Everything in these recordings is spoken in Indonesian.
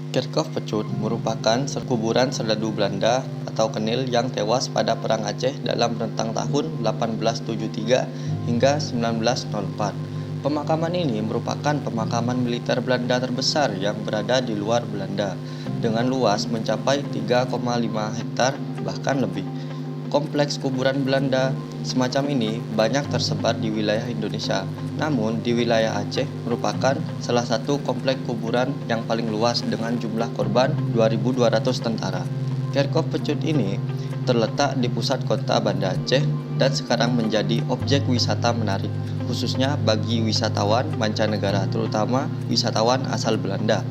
Kerkhof Pecut merupakan kuburan serdadu Belanda atau Kenil yang tewas pada Perang Aceh dalam rentang tahun 1873 hingga 1904. Pemakaman ini merupakan pemakaman militer Belanda terbesar yang berada di luar Belanda, dengan luas mencapai 3,5 hektar bahkan lebih. Kompleks kuburan Belanda semacam ini banyak tersebar di wilayah Indonesia. Namun di wilayah Aceh merupakan salah satu kompleks kuburan yang paling luas dengan jumlah korban 2.200 tentara. Kerkhof Pecut ini terletak di pusat kota Banda Aceh dan sekarang menjadi objek wisata menarik, khususnya bagi wisatawan mancanegara, terutama wisatawan asal Belanda.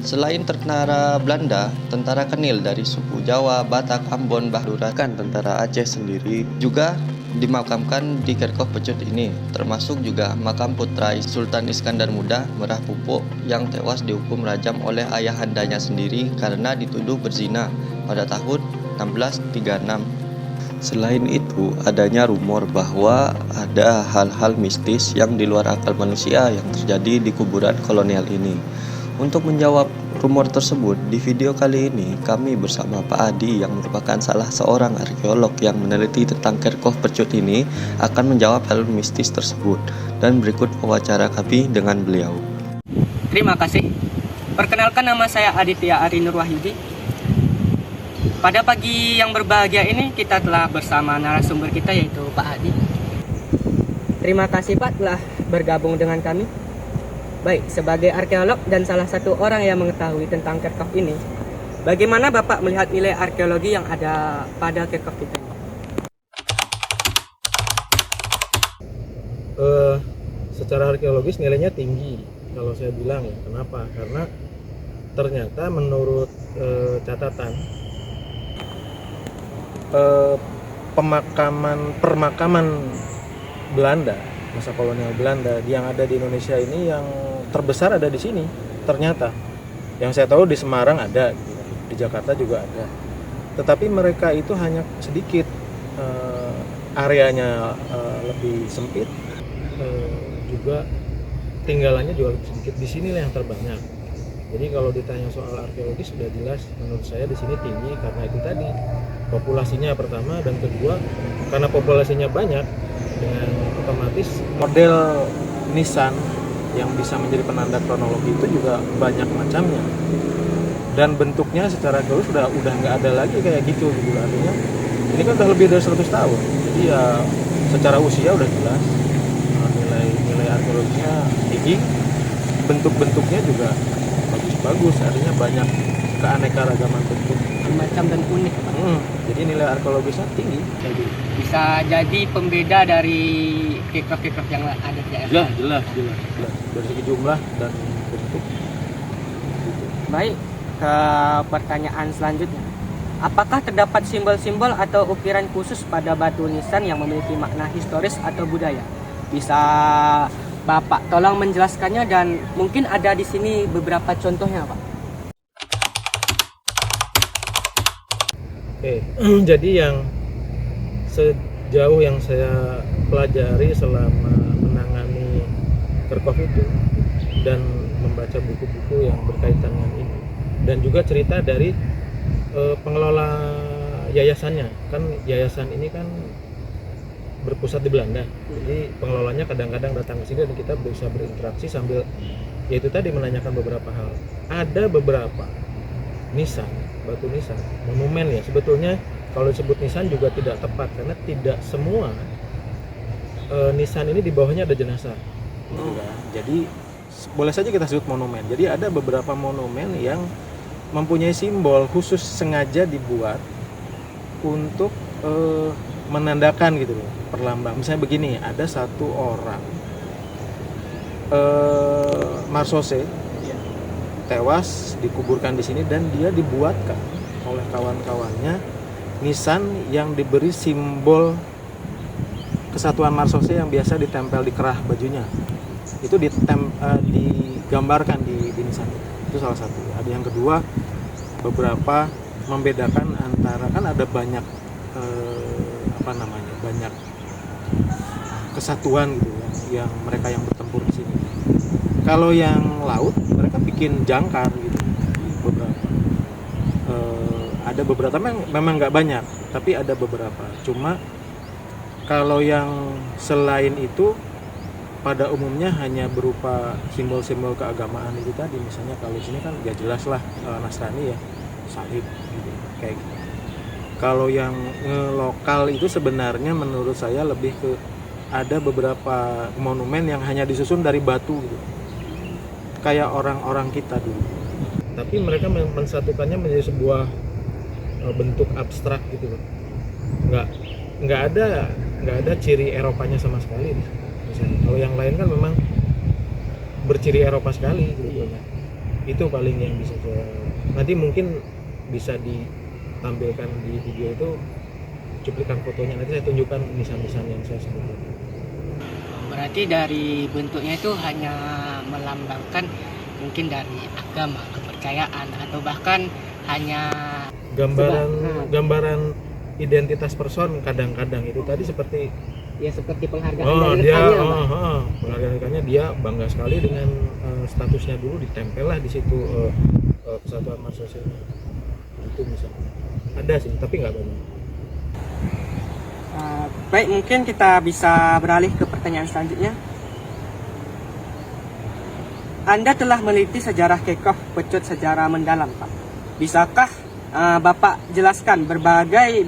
Selain tentara Belanda, tentara Kenil dari suku Jawa, Batak, Ambon, bahkan tentara Aceh sendiri juga dimakamkan di Kerkhof Pecut ini, termasuk juga makam putra Sultan Iskandar Muda Merah Pupuk yang tewas dihukum rajam oleh ayahandanya sendiri karena dituduh berzina pada tahun 1636. Selain itu, adanya rumor bahwa ada hal-hal mistis yang di luar akal manusia yang terjadi di kuburan kolonial ini. Untuk menjawab rumor tersebut, di video kali ini kami bersama Pak Adi yang merupakan salah seorang arkeolog yang meneliti tentang Kerkhof Pecut ini akan menjawab hal mistis tersebut. Dan berikut wawancara kami dengan beliau. Terima kasih. Perkenalkan, nama saya Aditya Ari Nur Wahyudi. Pada pagi yang berbahagia ini kita telah bersama narasumber kita yaitu Pak Adi. Terima kasih Pak telah bergabung dengan kami. Baik, sebagai arkeolog dan salah satu orang yang mengetahui tentang Kerkhof ini, bagaimana Bapak melihat nilai arkeologi yang ada pada Kerkhof itu? Secara arkeologis nilainya tinggi kalau saya bilang ya. Kenapa? Karena ternyata menurut catatan permakaman Belanda, masa kolonial Belanda yang ada di Indonesia ini yang terbesar ada di sini ternyata. Yang saya tahu di Semarang ada, di Jakarta juga ada. Tetapi mereka itu hanya sedikit, areanya lebih sempit, juga tinggalannya juga lebih sedikit. Di sinilah yang terbanyak. Jadi kalau ditanya soal arkeologis sudah jelas menurut saya di sini tinggi karena itu tadi populasinya pertama, dan kedua karena populasinya banyak, dengan otomatis model nisan yang bisa menjadi penanda kronologi itu juga banyak macamnya, dan bentuknya secara arkeologis udah nggak ada lagi kayak gitu. Artinya ini kan udah lebih dari 100 tahun, jadi ya secara usia udah jelas nilai arkeologinya tinggi, bentuk-bentuknya juga bagus-bagus, artinya banyak keanekaragaman bentuk, Macam dan unik Pak. Jadi nilai arkeologisnya tinggi. Bisa jadi pembeda dari Kerkhof-Kerkhof yang ada di daerah. Jelas dari segi jumlah dan bentuk. Baik, ke pertanyaan selanjutnya. Apakah terdapat simbol-simbol atau ukiran khusus pada batu nisan yang memiliki makna historis atau budaya? Bisa Bapak tolong menjelaskannya, dan mungkin ada di sini beberapa contohnya, Pak. Oke, jadi yang sejauh yang saya pelajari selama menangani Kerkhof itu dan membaca buku-buku yang berkaitan dengan ini, dan juga cerita dari pengelola yayasannya, kan yayasan ini kan berpusat di Belanda, jadi pengelolanya kadang-kadang datang ke sini dan kita bisa berinteraksi sambil yaitu tadi menanyakan beberapa hal. Ada beberapa nisan, batu nisan, monumen ya, sebetulnya kalau disebut nisan juga tidak tepat karena tidak semua nisan ini di bawahnya ada jenazah gitu kan. Jadi boleh saja kita sebut monumen. Jadi ada beberapa monumen yang mempunyai simbol khusus sengaja dibuat untuk menandakan gitu loh, perlambang. Misalnya begini, ada satu orang Marsose tewas dikuburkan di sini, dan dia dibuatkan oleh kawan-kawannya nisan yang diberi simbol kesatuan Marsose yang biasa ditempel di kerah bajunya. Itu digambarkan di nisan itu salah satu. Ada yang kedua, beberapa membedakan antara, kan ada banyak banyak kesatuan gitu ya, yang mereka yang bertempur di sini. Kalau yang laut mereka bikin jangkar gitu, beberapa. Ada beberapa, memang nggak banyak, tapi ada beberapa. Cuma kalau yang selain itu pada umumnya hanya berupa simbol-simbol keagamaan itu tadi. Misalnya kalau sini kan ya jelas lah Nasrani ya, salib gitu, kayak gitu. Kalau yang lokal itu sebenarnya menurut saya lebih ke ada beberapa monumen yang hanya disusun dari batu gitu, kayak orang-orang kita dulu. Tapi mereka mensatukannya menjadi sebuah bentuk abstrak gitu loh. Nggak ada ciri Eropanya sama sekali misalnya. Kalau yang lain kan memang berciri Eropa sekali gitu. Itu paling yang bisa nanti mungkin bisa ditampilkan di video itu cuplikan fotonya, nanti saya tunjukkan nisan-nisan yang saya sebutkan. Berarti dari bentuknya itu hanya melambangkan mungkin dari agama, kepercayaan, atau bahkan hanya gambaran identitas person. Kadang-kadang itu tadi seperti penghargaan dari dia rekannya, penghargaan rekannya, dia bangga sekali dengan statusnya dulu, ditempel lah di situ Kesatuan Mahasiswa itu misalnya. Ada sih, tapi nggak banyak. Baik, mungkin kita bisa beralih ke pertanyaan selanjutnya. Anda telah meneliti sejarah Kekoh Pecut secara mendalam, Pak. Bisakah Bapak jelaskan berbagai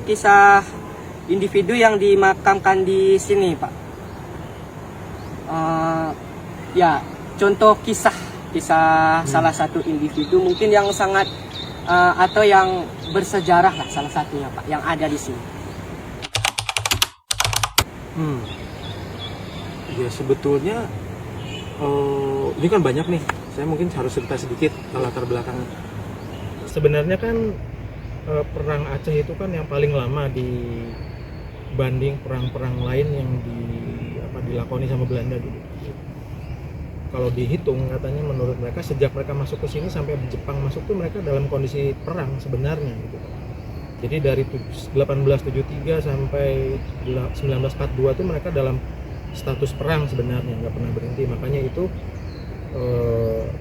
kisah individu yang dimakamkan di sini, Pak? Ya, contoh kisah salah satu individu mungkin yang sangat atau yang bersejarah lah, salah satunya, Pak, yang ada di sini. Ya sebetulnya ini kan banyak nih. Saya mungkin harus cerita sedikit latar belakangnya. Sebenarnya kan perang Aceh itu kan yang paling lama dibanding perang-perang lain yang dilakoni sama Belanda dulu. Kalau dihitung katanya menurut mereka sejak mereka masuk ke sini sampai Jepang masuk tuh mereka dalam kondisi perang sebenarnya gitu. Jadi dari 1873 sampai 1942 tuh mereka dalam status perang sebenarnya, nggak pernah berhenti. Makanya itu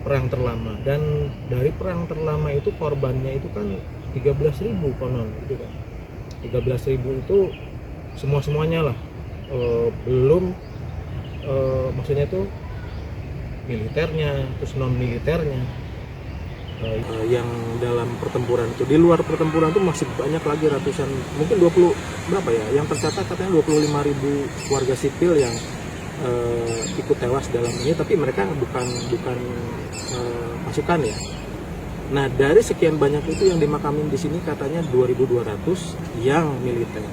perang terlama, dan dari perang terlama itu korbannya itu kan 13.000 konon gitu kan. 13.000 itu semuanya lah, belum maksudnya itu militernya, terus non militernya, yang dalam pertempuran itu. Di luar pertempuran itu masih banyak lagi ratusan, mungkin 20 berapa ya, yang tercatat katanya 25.000 warga sipil yang ikut tewas dalam ini, tapi mereka bukan pasukan ya. Nah, dari sekian banyak itu yang dimakamin di sini katanya 2.200 yang militer.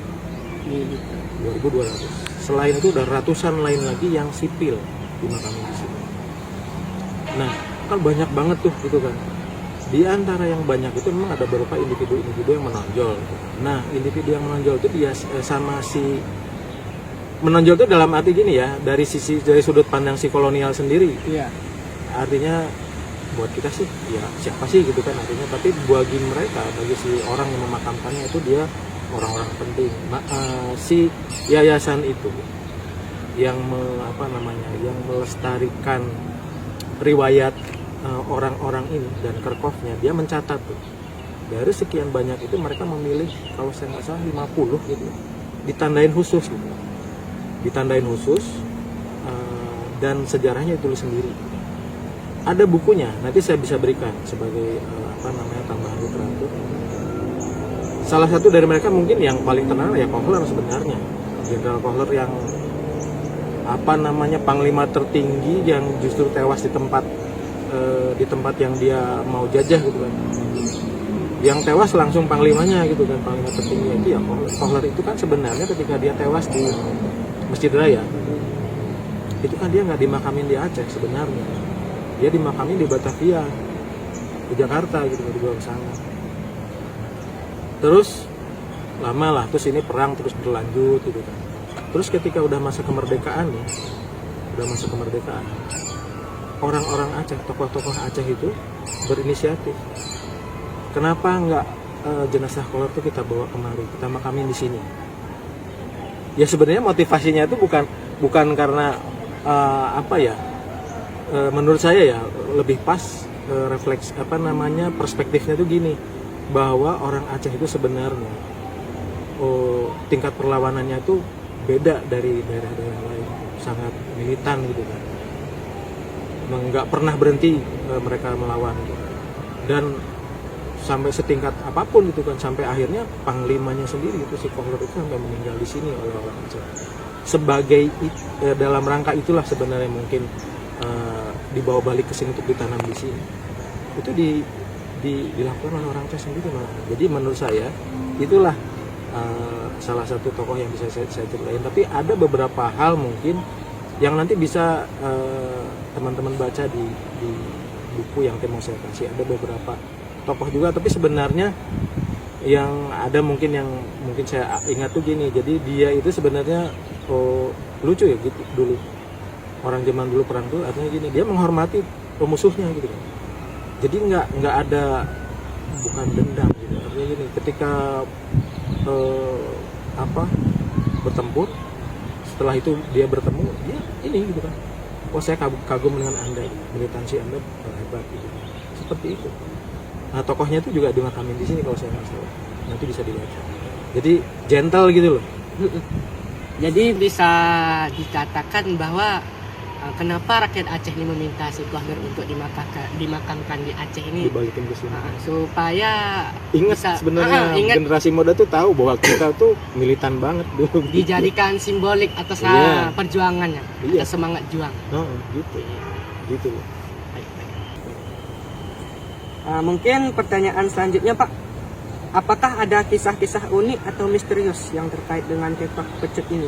2.200. Selain itu udah ratusan lain lagi yang sipil dimakamin di sini. Nah, kan banyak banget tuh gitu kan. Di antara yang banyak itu memang ada beberapa individu-individu yang menonjol. Nah, individu yang menonjol itu dia sama si menonjol itu dalam arti gini ya, dari sudut pandang si kolonial sendiri. Iya. Artinya buat kita sih, ya siapa sih gitu kan artinya. Tapi bagi mereka, bagi si orang yang memakamkannya itu dia orang-orang penting. Si yayasan itu yang yang melestarikan riwayat orang-orang ini dan Kerkhovnya, dia mencatat tuh dari sekian banyak itu mereka memilih, kalau saya nggak salah 50 gitu, ditandain khusus gitu. Ditandain khusus dan sejarahnya ditulis sendiri. Ada bukunya, nanti saya bisa berikan sebagai tambahan literatur. Salah satu dari mereka mungkin yang paling terkenal ya Kohler sebenarnya, Jenderal Kohler yang panglima tertinggi yang justru tewas di tempat yang dia mau jajah gitu kan. Yang tewas langsung panglimanya gitu kan, panglima tertinggi itu ya Kohler. Kohler itu kan sebenarnya ketika dia tewas di Masjid Raya itu kan dia nggak dimakamin di Aceh sebenarnya, dia dimakamin di Batavia, di Jakarta gitu, dibawa ke sana. Terus lama lah, terus ini perang terus berlanjut gitu kan. Terus ketika udah masa kemerdekaan nih, orang-orang Aceh, tokoh-tokoh Aceh itu berinisiatif, kenapa nggak jenazah Kohler itu kita bawa kemari, kita makamin di sini. Ya sebenarnya motivasinya itu bukan karena menurut saya ya lebih pas refleks perspektifnya tuh gini, bahwa orang Aceh itu sebenarnya tingkat perlawanannya itu beda dari daerah-daerah lain, sangat militan gitu kan, nggak pernah berhenti mereka melawan gitu. Dan sampai setingkat apapun gitu kan, sampai akhirnya panglimanya sendiri itu si Kohlor itu sampai meninggal di sini oleh orang Aceh. Sebagai dalam rangka itulah sebenarnya mungkin dibawa balik ke sini untuk ditanam di sini. Itu dilakukan oleh orang Aceh sendiri malah. Jadi menurut saya itulah salah satu tokoh yang bisa saya ceritain. Tapi ada beberapa hal mungkin yang nanti bisa teman-teman baca di buku yang mau saya kasih. Ada beberapa tokoh juga, tapi sebenarnya yang ada mungkin saya ingat tuh gini. Jadi dia itu sebenarnya lucu ya gitu dulu. Orang zaman dulu perang tuh artinya gini, dia menghormati musuhnya gitu kan. Jadi nggak ada, bukan dendam gitu. Artinya gini, ketika bertempur, setelah itu dia bertemu, dia ini gitu kan, saya kagum dengan Anda, militansi Anda hebat gitu. Seperti itu. Nah, tokohnya itu juga dimakamin di sini kalau saya nggak salah. Nanti bisa dibaca. Jadi gentle gitu loh. Jadi bisa dikatakan bahwa kenapa rakyat Aceh ini meminta si Kohlor untuk dimakamkan di Aceh ini, Dibalikin ke sini. supaya Ingat sebenarnya generasi muda tuh tahu bahwa kita tuh militan banget dulu. dijadikan simbolik atas Iya. perjuangannya, Iya. atas semangat juang. Gitu loh. Mungkin pertanyaan selanjutnya, Pak, apakah ada kisah-kisah unik atau misterius yang terkait dengan Kekoh Pecut ini?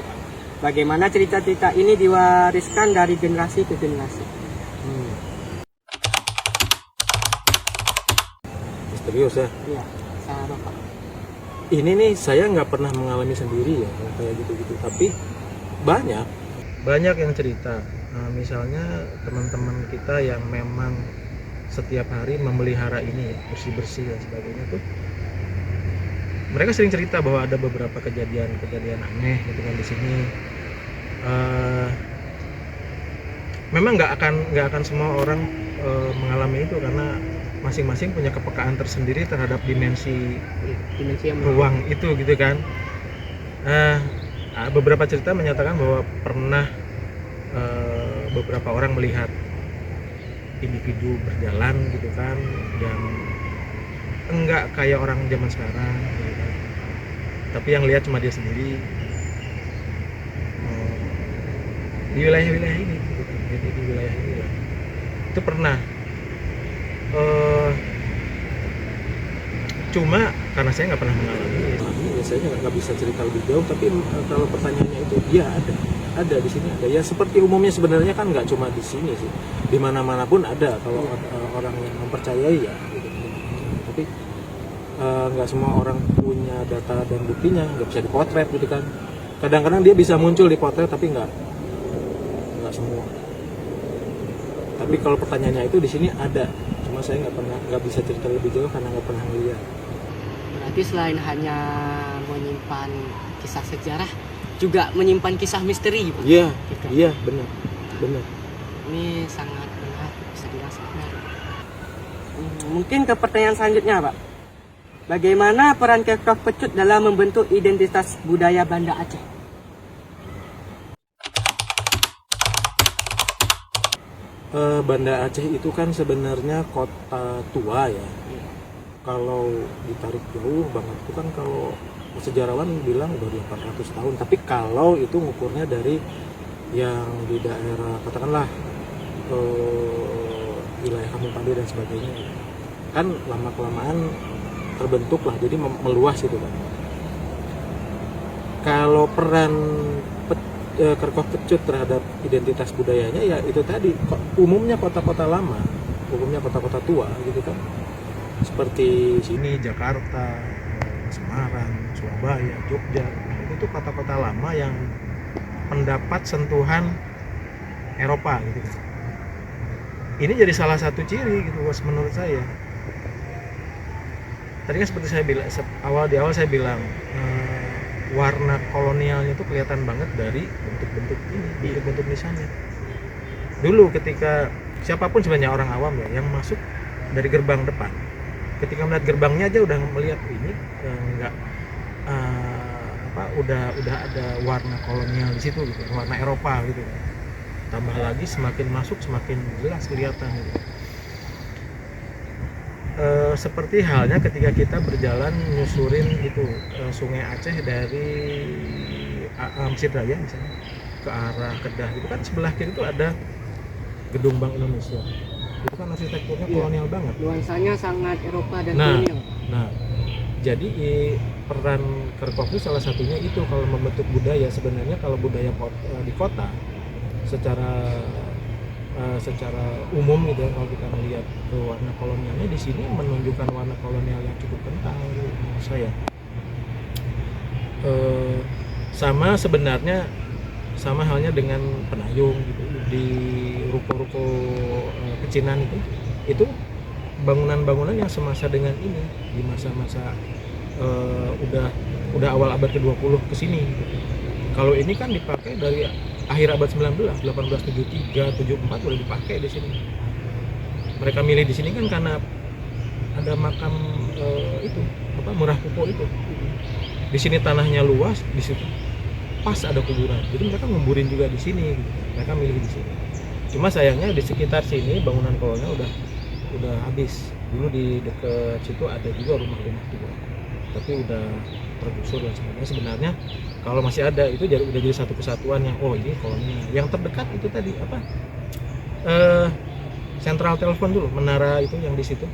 Bagaimana cerita-cerita ini diwariskan dari generasi ke generasi? Misterius ya. Iya, sama Pak. Ini nih saya nggak pernah mengalami sendiri ya kayak gitu-gitu, tapi banyak yang cerita. Nah, misalnya teman-teman kita yang memang setiap hari memelihara ini, bersih-bersih dan sebagainya tuh, mereka sering cerita bahwa ada beberapa kejadian aneh gitu kan di sini. Memang nggak akan semua orang mengalami itu, karena masing-masing punya kepekaan tersendiri terhadap dimensi yang ruang itu gitu kan. Beberapa cerita menyatakan bahwa pernah beberapa orang melihat individu berjalan gitu kan, dan enggak kayak orang zaman sekarang gitu kan. Tapi yang lihat cuma dia sendiri di wilayah-wilayah ini gitu kan. Jadi di wilayah ini lah itu pernah. Cuma karena saya nggak pernah mengalami ya, saya nggak bisa cerita lebih jauh. Tapi kalau pertanyaannya itu, ya ada di sini ada ya, seperti umumnya sebenarnya kan, nggak cuma di sini sih, di mana-mana pun ada kalau orang yang mempercayai ya gitu. Tapi nggak semua orang punya data dan buktinya, nggak bisa dipotret gitu kan. Kadang-kadang dia bisa muncul di potret tapi nggak semua. Tapi kalau pertanyaannya itu, di sini ada, cuma saya nggak bisa cerita lebih jauh karena nggak pernah melihat. Berarti selain hanya menyimpan kisah sejarah, juga menyimpan kisah misteri, Pak. Iya, benar. Ini sangat menarik, bisa dirasakan. Mungkin ke pertanyaan selanjutnya, Pak. Bagaimana peran Kekoh Pecut dalam membentuk identitas budaya Banda Aceh? Banda Aceh itu kan sebenarnya kota tua ya. Kalau ditarik jauh banget itu kan, kalau sejarawan bilang udah 400 tahun. Tapi kalau itu ngukurnya dari yang di daerah, katakanlah wilayah Kampung Pade dan sebagainya, kan lama-kelamaan terbentuk lah, jadi meluas itu kan. Kalau peran Kekoh Pecut terhadap identitas budayanya ya itu tadi, umumnya kota-kota lama, umumnya kota-kota tua gitu kan, seperti sini Jakarta, Semarang, Surabaya, Jogja, itu kota-kota lama yang mendapat sentuhan Eropa gitu kan. Ini jadi salah satu ciri gitu menurut saya. Tadi kan seperti saya bilang di awal saya bilang, warna kolonialnya itu kelihatan banget dari bentuk-bentuk ini, bentuk-bentuk nisannya. Dulu ketika siapapun sebenarnya orang awam ya yang masuk dari gerbang depan, ketika melihat gerbangnya aja udah melihat ini nggak udah ada warna kolonial di situ gitu, warna Eropa gitu. Tambah lagi semakin masuk semakin jelas kelihatan gitu. Seperti halnya ketika kita berjalan nyusurin itu Sungai Aceh dari Mesir Raya misalnya ke arah Kedah gitu kan, sebelah kiri itu ada gedung Bank Indonesia. Itu kan arsitekturnya kolonial banget. Nuansanya sangat Eropa dan Nah, kolonial. Jadi peran Kerkhoff itu salah satunya itu kalau membentuk budaya. Sebenarnya kalau budaya di kota secara umum gitu ya, kalau kita melihat warna kolonialnya di sini menunjukkan warna kolonial yang cukup kental menurut saya. Sama halnya dengan Penayung gitu, di ruko-ruko pecinan itu bangunan-bangunan yang semasa dengan ini di masa-masa udah awal abad ke-20 ke sini gitu. Kalau ini kan dipakai dari akhir abad 19, 1873, 74 udah dipakai di sini. Mereka milih di sini kan karena ada makam Murah Kupo itu. Di sini tanahnya luas, di situ pas ada kuburan. Jadi mereka nguburin juga di sini gitu. Mereka milih di sini. Cuma sayangnya di sekitar sini bangunan kolonial udah habis. Dulu di dekat situ ada juga rumah-rumah juga, tapi udah tergusur dan sebagainya. Sebenarnya kalau masih ada itu udah jadi satu kesatuan yang ini kolonial. Yang terdekat itu tadi sentral telepon dulu, menara itu yang di situ,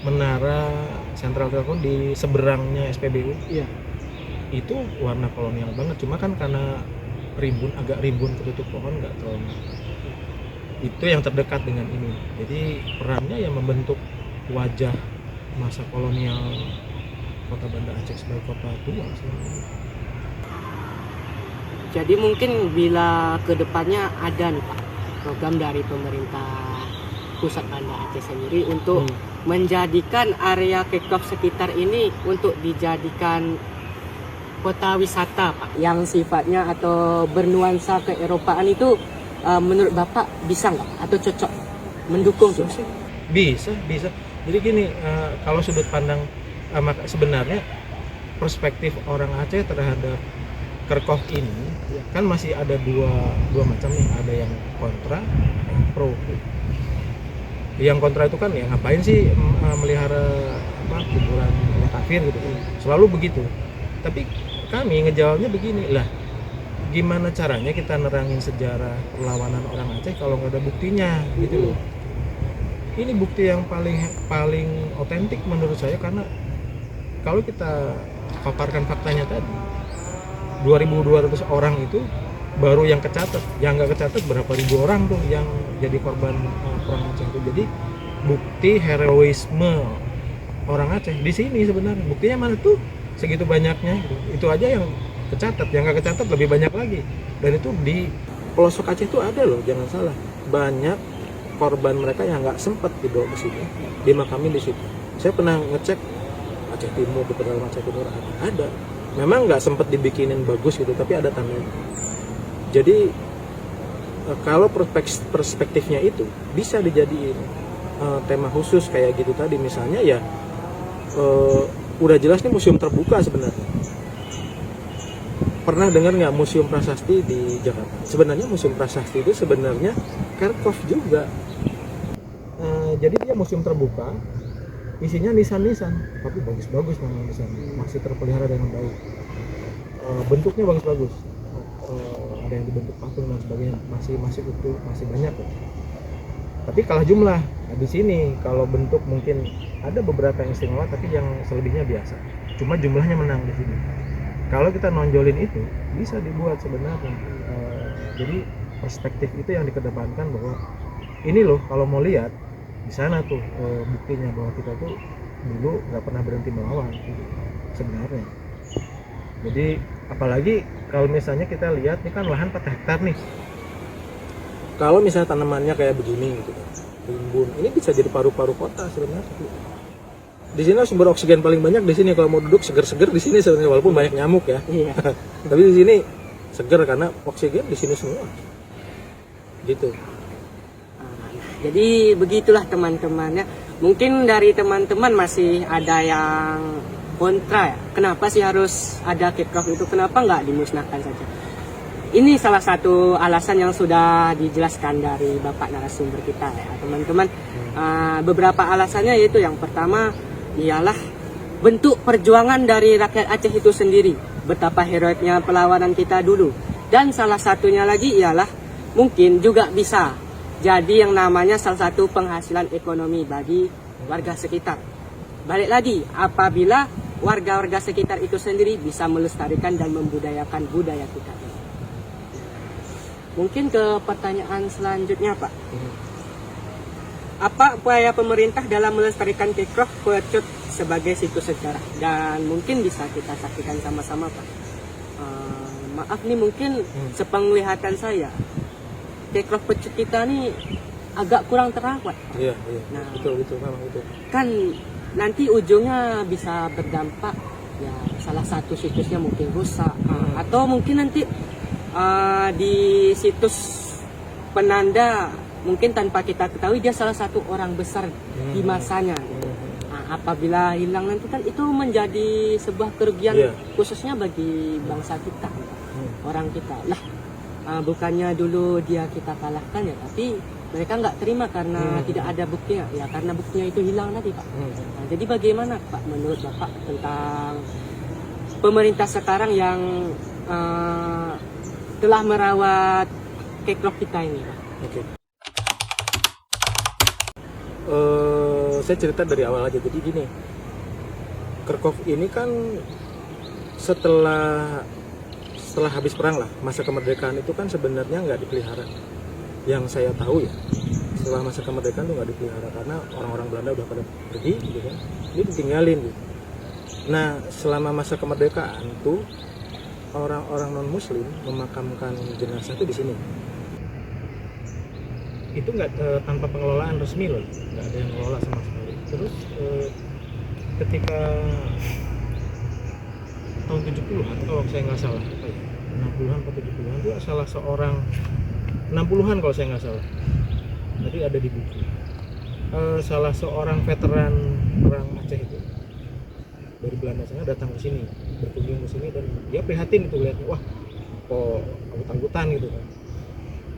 menara sentral telepon di seberangnya SPBU. Iya. Itu warna kolonial banget. Cuma kan karena agak rimbun ketutup pohon, nggak terlalu. Itu yang terdekat dengan ini. Jadi perannya yang membentuk wajah masa kolonial Kota Banda Aceh sebagai kota tua. Jadi mungkin bila kedepannya ada nih Pak program dari pemerintah pusat Banda Aceh sendiri untuk menjadikan area Kerkhoff sekitar ini untuk dijadikan kota wisata Pak, yang sifatnya atau bernuansa keeropaan itu, menurut Bapak bisa nggak atau cocok mendukung tuh? Bisa. Jadi gini, kalau sudut pandang sebenarnya perspektif orang Aceh terhadap Kerkhoff ini kan masih ada dua macam nih, ada yang kontra, ada yang pro. Yang kontra itu kan ya ngapain sih melihara kuburan kafir gitu, selalu begitu. Tapi kami ngejawabnya begini lah, gimana caranya kita nerangin sejarah perlawanan orang Aceh kalau nggak ada buktinya gitu loh. Ini bukti yang paling otentik menurut saya, karena kalau kita paparkan faktanya tadi, 2.200 orang itu baru yang kecatat, yang nggak kecatat berapa ribu orang tuh yang jadi korban perang Aceh itu. Jadi bukti heroisme orang Aceh di sini sebenarnya, buktinya mana tuh segitu banyaknya gitu. Itu aja yang kecatat, yang nggak kecatat lebih banyak lagi. Dan itu di pelosok Aceh itu ada loh, jangan salah, banyak korban mereka yang nggak sempat dibawa ke sini, dimakamin di situ. Saya pernah ngecek Aceh Timur, di pedalaman Aceh Timur ada. Memang nggak sempat dibikinin bagus gitu, tapi ada tandanya. Jadi kalau perspektifnya itu bisa dijadiin tema khusus kayak gitu tadi, misalnya ya udah jelas nih museum terbuka sebenarnya. Pernah dengar nggak museum prasasti di Jakarta? Sebenarnya museum prasasti itu sebenarnya Kerkhoff juga. Jadi dia museum terbuka, isinya nisan-nisan, tapi bagus-bagus nama nisannya, masih terpelihara dengan baik. Bentuknya bagus-bagus. Ada yang dibentuk patung dan sebagainya, masih utuh, masih banyak. Tapi kalah jumlah. Nah, di sini kalau bentuk mungkin ada beberapa yang istimewa, tapi yang selebihnya biasa. Cuma jumlahnya menang di sini. Kalau kita nonjolin itu bisa dibuat sebenarnya. Jadi perspektif itu yang dikedepankan, bahwa ini loh kalau mau lihat di sana tuh buktinya bahwa kita tuh dulu nggak pernah berhenti melawan sebenarnya. Jadi apalagi kalau misalnya kita lihat ini kan lahan 4 hektar nih. Kalau misalnya tanamannya kayak begini gitu, rimbun, ini bisa jadi paru-paru kota sebenarnya. Di sini sumber oksigen paling banyak di sini, kalau mau duduk seger-seger di sini sebenarnya, walaupun banyak nyamuk ya. Iya. Tapi di sini seger karena oksigen di sini semua. Gitu. Jadi begitulah teman-teman ya. Mungkin dari teman-teman masih ada yang kontra ya. Kenapa sih harus ada kick-off itu? Kenapa nggak dimusnahkan saja? Ini salah satu alasan yang sudah dijelaskan dari Bapak narasumber kita ya teman-teman. Beberapa alasannya yaitu yang pertama ialah bentuk perjuangan dari rakyat Aceh itu sendiri. Betapa heroiknya perlawanan kita dulu. Dan salah satunya lagi ialah mungkin juga bisa jadi yang namanya salah satu penghasilan ekonomi bagi warga sekitar. Balik lagi, apabila warga-warga sekitar itu sendiri bisa melestarikan dan membudayakan budaya kita. Mungkin ke pertanyaan selanjutnya, Pak. Apa upaya pemerintah dalam melestarikan Kekrof Pecut sebagai situs sejarah? Dan mungkin bisa kita saksikan sama-sama, Pak. Maaf nih, mungkin sepenglihatan saya, Kekrof Pecut kita nih agak kurang terawat. Iya. Nah, betul memang itu. Kan nanti ujungnya bisa berdampak ya salah satu situsnya mungkin rusak atau mungkin nanti di situs penanda mungkin tanpa kita ketahui dia salah satu orang besar di masanya. Nah, apabila hilang nanti kan itu menjadi sebuah kerugian khususnya bagi bangsa kita, orang kita. Lah, bukannya dulu dia kita kalahkan ya, tapi mereka nggak terima karena tidak ada buktinya. Ya karena buktinya itu hilang tadi, Pak. Nah, jadi bagaimana Pak menurut Bapak tentang pemerintah sekarang yang telah merawat Kekrof kita ini, Pak? Oke. Saya cerita dari awal aja. Jadi gini, Kerkov ini kan setelah habis perang lah, masa kemerdekaan itu kan sebenarnya nggak dipelihara. Yang saya tahu ya, setelah masa kemerdekaan itu nggak dipelihara karena orang-orang Belanda udah pada pergi, gitu kan. Ini ditinggalin gitu. Nah, selama masa kemerdekaan tuh orang-orang non-Muslim memakamkan jenazah itu di sini. Itu nggak tanpa pengelolaan resmi loh, nggak ada yang mengelola sama sekali. Terus ketika tahun 70-an kalau saya nggak salah, 60-an atau 70-an itu salah seorang 60-an kalau saya nggak salah. Tadi ada di buku. Salah seorang veteran perang Aceh itu dari Belanda sana datang ke sini, berkunjung ke sini dan dia prihatin itu lihatnya, wah kok anggut-anggutan gitu kan.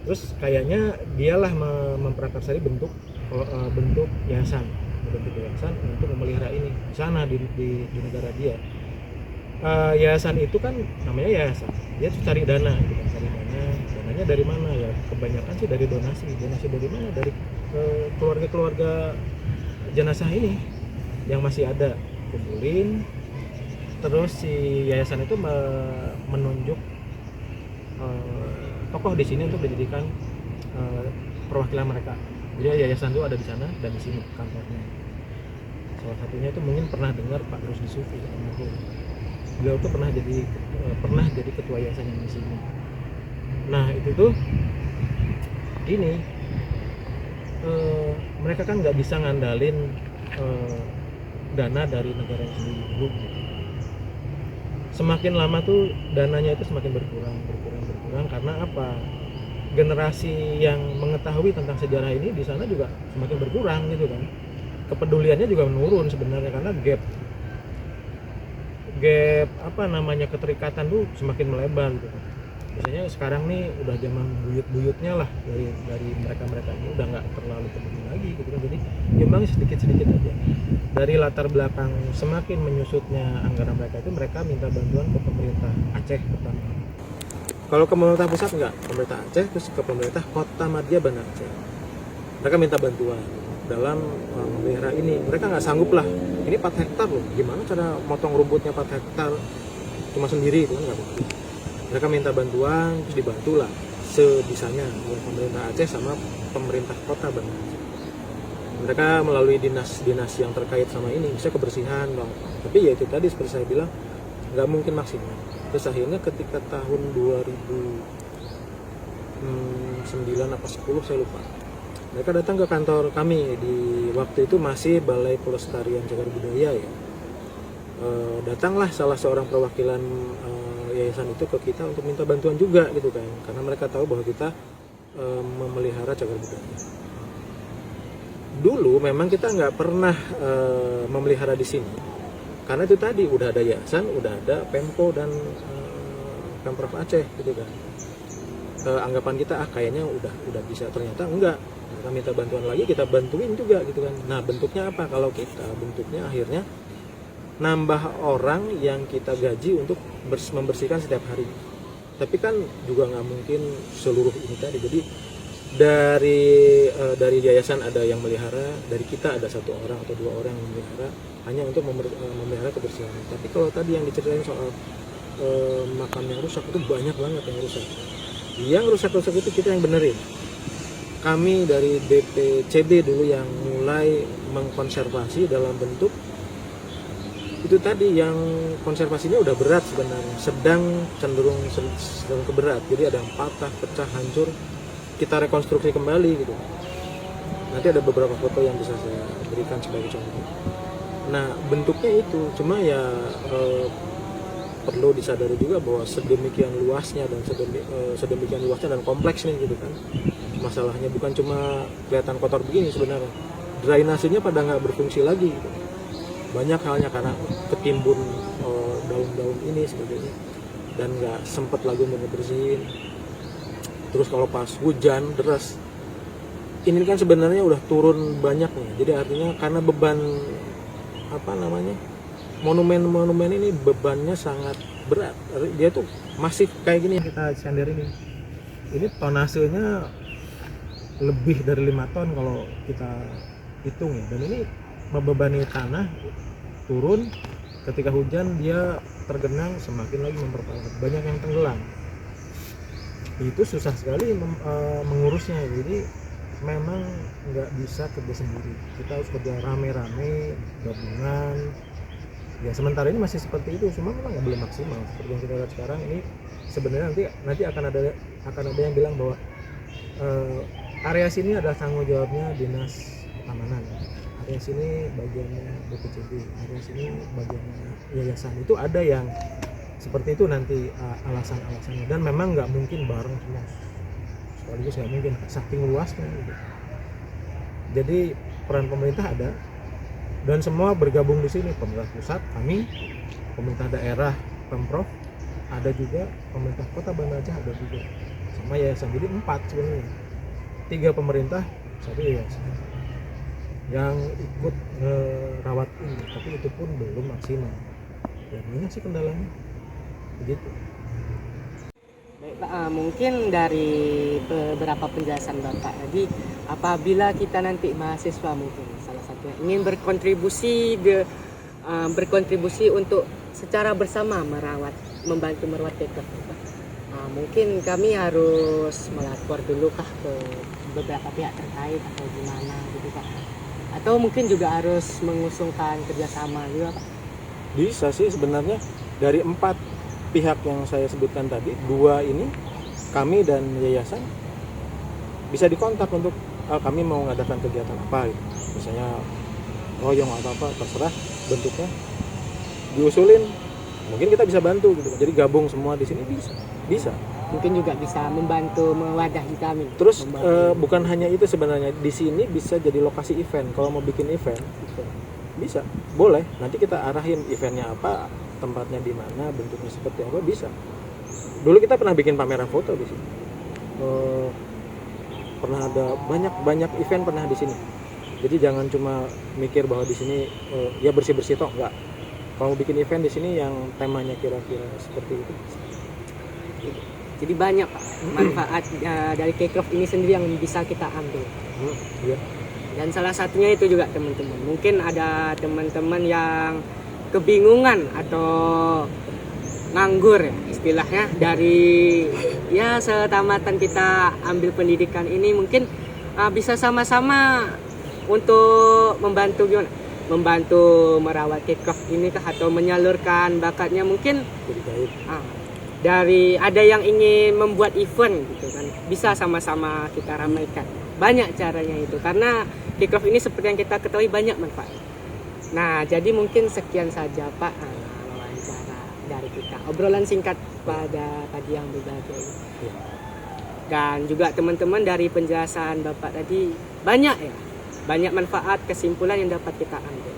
Terus kayaknya dialah memprakarsai bentuk yayasan untuk memelihara ini di sana di negara dia. Yayasan itu kan namanya yayasan, dia tuh cari dana gitu kan, dananya dari mana ya, kebanyakan sih dari donasi dari mana, dari keluarga jenazah ini yang masih ada kumpulin. Terus si yayasan itu menunjuk tokoh di sini untuk dijadikan perwakilan mereka. Jadi yayasan itu ada di sana dan di sini kantornya. Salah satunya itu mungkin pernah dengar Pak Rusdi Sufi, beliau tuh pernah jadi ketua yayasan yang di sini. Nah itu tuh gini, mereka kan nggak bisa ngandalin dana dari negara sendiri dulu. Semakin lama tuh dananya itu semakin berkurang karena apa? Generasi yang mengetahui tentang sejarah ini di sana juga semakin berkurang gitu kan. Kepeduliannya juga menurun sebenarnya karena gap keterikatan tuh semakin melebar gitu kan. Biasanya sekarang nih udah zaman buyut-buyutnya lah dari mereka ini udah nggak terlalu peduli lagi gitu kan. Jadi nyumbang sedikit-sedikit aja. Dari latar belakang semakin menyusutnya anggaran mereka itu, mereka minta bantuan ke pemerintah Aceh pertama. Kalau ke pemerintah pusat enggak, pemerintah Aceh, terus ke pemerintah Kota Madya Banda Aceh. Mereka minta bantuan dalam memelihara ini. Mereka nggak sanggup lah, ini 4 hektar loh, gimana cara motong rumputnya 4 hektar cuma sendiri itu kan nggak mungkin. Mereka minta bantuan, terus dibantulah sebisanya oleh pemerintah Aceh sama pemerintah Kota Banda Aceh. Mereka melalui dinas-dinas yang terkait sama ini, bisa kebersihan loh. Tapi ya itu tadi seperti saya bilang, nggak mungkin maksimal. Terus akhirnya ketika tahun 2009 apa 10 saya lupa, mereka datang ke kantor kami di waktu itu masih Balai Pelestarian Cagar Budaya ya. Datanglah salah seorang perwakilan yayasan itu ke kita untuk minta bantuan juga gitu kan, karena mereka tahu bahwa kita memelihara cagar budaya. dulu memang kita nggak pernah memelihara di sini karena itu tadi udah ada yayasan, udah ada Pemko dan Pemprov Aceh gitu kan. Anggapan kita kayaknya udah bisa, ternyata enggak. Kita minta bantuan lagi, kita bantuin juga gitu kan. Nah bentuknya apa? Kalau kita bentuknya akhirnya nambah orang yang kita gaji untuk membersihkan setiap hari. Tapi kan juga nggak mungkin seluruh ini tadi. Jadi dari yayasan ada yang melihara, dari kita ada 1 orang atau 2 orang yang melihara hanya untuk memelihara kebersihan. Tapi kalau tadi yang diceritain soal makam yang rusak, itu banyak banget yang rusak. Yang rusak-rusak itu kita yang benerin. Kami dari BPCB dulu yang mulai mengkonservasi dalam bentuk itu tadi, yang konservasinya udah berat sebenarnya, cenderung ke berat. Jadi ada yang patah, pecah, hancur, kita rekonstruksi kembali gitu. Nanti ada beberapa foto yang bisa saya berikan sebagai contoh. Nah bentuknya itu, cuma ya perlu disadari juga bahwa sedemikian luasnya dan kompleksnya gitu kan. Masalahnya bukan cuma kelihatan kotor begini sebenarnya, drainasenya pada nggak berfungsi lagi gitu. Banyak halnya karena ketimbun daun-daun ini sebagainya dan nggak sempet lagi untuk ngebersihin. Terus kalau pas hujan deras, ini kan sebenarnya udah turun banyak nih. Jadi artinya karena beban monumen ini bebannya sangat berat. Dia tuh masif kayak gini yang kita sender ini. Ini tonasenya lebih dari 5 ton kalau kita hitung ya. Dan ini membebani tanah, turun, ketika hujan dia tergenang semakin lagi memperparah, banyak yang tenggelam. Itu susah sekali mengurusnya. Jadi memang nggak bisa kerja sendiri, kita harus kerja rame-rame, gabungan. Ya sementara ini masih seperti itu, cuma memang belum maksimal seperti yang kita lihat sekarang. Ini sebenarnya nanti akan ada yang bilang bahwa area sini adalah tanggung jawabnya dinas keamanan, area sini bagiannya BPCB, area sini bagiannya yayasan. Itu ada yang seperti itu nanti alasan-alasannya, dan memang nggak mungkin bareng semua sekaligus, nggak mungkin, saking luasnya gitu. Jadi peran pemerintah ada dan semua bergabung di sini, pemerintah pusat, kami, pemerintah daerah, Pemprov, ada juga pemerintah kota Banda Aceh, ada juga sama yayasan. Jadi 4 sebenarnya, 3 pemerintah, 1 yayasan yang ikut ngerawat ini, tapi itu pun belum maksimal. Ya banyak sih kendalanya begitu. Baik Pak, mungkin dari beberapa penjelasan Bapak tadi, apabila kita nanti mahasiswa mungkin salah satunya ingin berkontribusi untuk secara bersama membantu merawat Kekeh, mungkin kami harus melapor dulu kah ke beberapa pihak terkait atau gimana gitu Pak? Atau mungkin juga harus mengusungkan kerjasama juga Pak? Bisa sih sebenarnya, dari 4 pihak yang saya sebutkan tadi, 2 ini kami dan yayasan bisa dikontak untuk kami mau mengadakan kegiatan apa gitu. Misalnya royong atau apa, terserah bentuknya, diusulin, mungkin kita bisa bantu gitu. Jadi gabung semua di sini bisa. Mungkin juga bisa membantu mewadahi kami. Terus bukan hanya itu sebenarnya, di sini bisa jadi lokasi event. Kalau mau bikin event bisa, boleh. Nanti kita arahin eventnya apa, tempatnya di mana, bentuknya seperti apa, bisa. Dulu kita pernah bikin pameran foto di sini. Pernah ada banyak event pernah di sini. Jadi jangan cuma mikir bahwa di sini ya bersih-bersih toh, enggak. Kalau bikin event di sini yang temanya kira-kira seperti itu. Jadi banyak Pak manfaat dari Kekeh ini sendiri yang bisa kita ambil. Iya. Dan salah satunya itu juga teman-teman. Mungkin ada teman-teman yang kebingungan atau nganggur ya, istilahnya, dari ya setamatan kita ambil pendidikan ini, mungkin bisa sama-sama untuk membantu merawat Kekeh ini kah, atau menyalurkan bakatnya. Mungkin dari ada yang ingin membuat event gitu kan, bisa sama-sama kita ramaikan. Banyak caranya itu, karena Kekeh ini seperti yang kita ketahui banyak manfaat. Nah, jadi mungkin sekian saja Pak wawancara dari kita, obrolan singkat pada pagi yang berbahagia ini. Dan juga teman-teman, dari penjelasan Bapak tadi banyak ya banyak manfaat kesimpulan yang dapat kita ambil.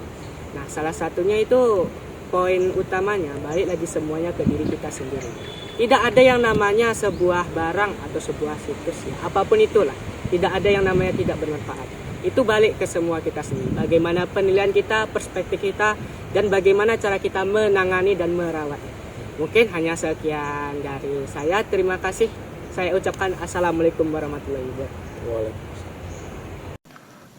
Nah, salah satunya itu poin utamanya balik lagi semuanya ke diri kita sendiri. Tidak ada yang namanya sebuah barang atau sebuah situs ya, apapun itulah. Tidak ada yang namanya tidak bermanfaat. Itu balik ke semua kita sendiri. Bagaimana penilaian kita, perspektif kita, dan bagaimana cara kita menangani dan merawatnya. Mungkin hanya sekian dari saya. Terima kasih. Saya ucapkan Assalamualaikum warahmatullahi wabarakatuh.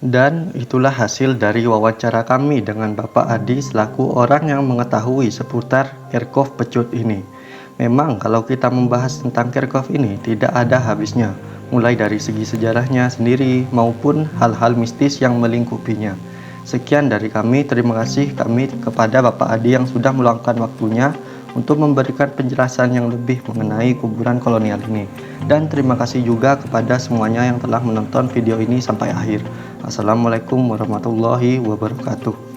Dan itulah hasil dari wawancara kami dengan Bapak Adi selaku orang yang mengetahui seputar Kirchhoff pecut ini. Memang kalau kita membahas tentang Kirchhoff ini tidak ada habisnya, mulai dari segi sejarahnya sendiri maupun hal-hal mistis yang melingkupinya. Sekian dari kami, terima kasih kami kepada Bapak Adi yang sudah meluangkan waktunya untuk memberikan penjelasan yang lebih mengenai kuburan kolonial ini. Dan terima kasih juga kepada semuanya yang telah menonton video ini sampai akhir. Assalamualaikum warahmatullahi wabarakatuh.